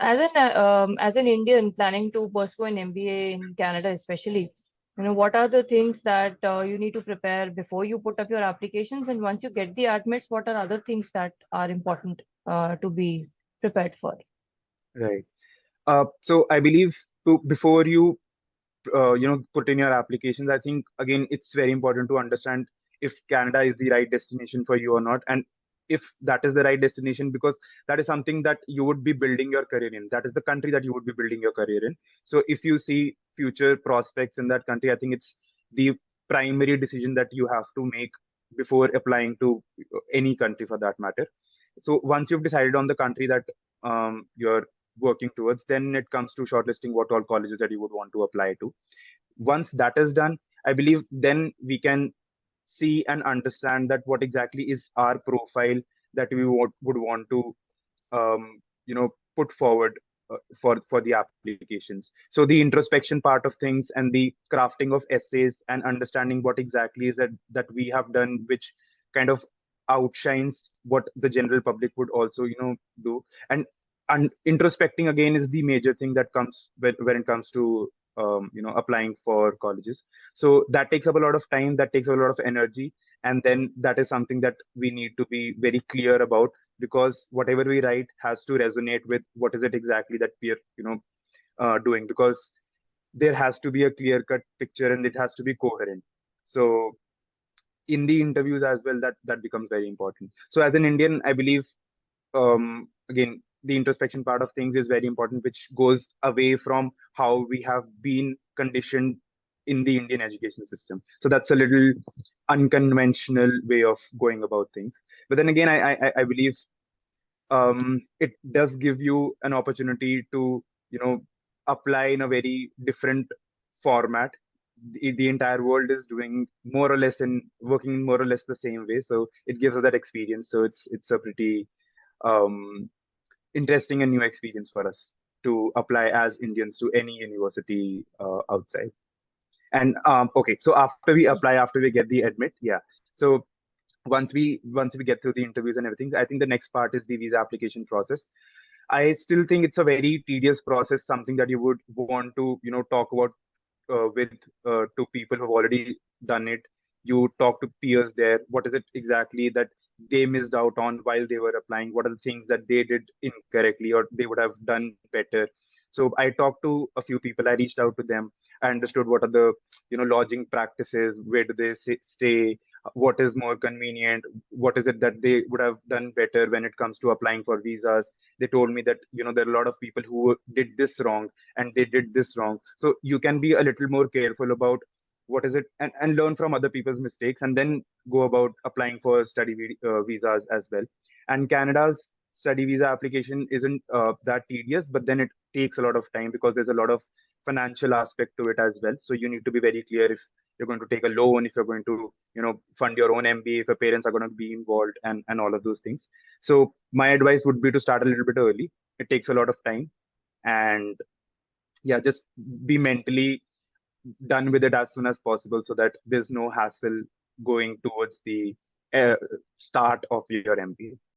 as an Indian planning to pursue an MBA in Canada, especially, what are the things that you need to prepare before you put up your applications, and once you get the admits, what are other things that are important to be prepared for? Right. So I believe before you put in your applications, I think again it's very important to understand if Canada is the right destination for you or not, and if that is the right destination, because that is something that you would be building your career in. That is the country that you would be building your career in. So if you see future prospects in that country, I think it's the primary decision that you have to make before applying to any country for that matter. So once you've decided on the country that you're working towards, then it comes to shortlisting what all colleges that you would want to apply to. Once that is done, I believe then we can see and understand that what exactly is our profile that we would want to put forward for the applications. So the introspection part of things and the crafting of essays and understanding what exactly is that we have done, which kind of outshines what the general public would also do. And introspecting again is the major thing that comes when it comes to applying for colleges. So that takes up a lot of time, that takes a lot of energy, and then that is something that we need to be very clear about, because whatever we write has to resonate with what is it exactly that we are doing, because there has to be a clear cut picture and it has to be coherent. So in the interviews as well, that becomes very important. So as an Indian, I believe again, the introspection part of things is very important, which goes away from how we have been conditioned in the Indian education system. So that's a little unconventional way of going about things. But then again, I believe it does give you an opportunity to apply in a very different format. The entire world is doing more or less in working more or less the same way, so it gives us that experience. So it's a pretty um, interesting and new experience for us to apply as Indians to any university outside. And okay, so after we apply, after we get the admit, yeah. So once we get through the interviews and everything, I think the next part is the visa application process. I still think it's a very tedious process, something that you would want to talk about with to people who've already done it. You talk to peers there. What is it exactly that they missed out on while they were applying? What are the things that they did incorrectly or they would have done better? So I talked to a few people. I reached out to them. I understood what are the lodging practices. Where do they stay? What is more convenient? What is it that they would have done better when it comes to applying for visas? They told me that there are a lot of people who did this wrong and they did this wrong. So you can be a little more careful about what is it, and learn from other people's mistakes, and then go about applying for study visas as well. And Canada's study visa application isn't that tedious, but then it takes a lot of time because there's a lot of financial aspect to it as well. So you need to be very clear if you're going to take a loan, if you're going to fund your own MBA, if your parents are going to be involved, and all of those things. So my advice would be to start a little bit early. It takes a lot of time, and yeah, just be mentally done with it as soon as possible so that there's no hassle going towards the uh, start of your MBA.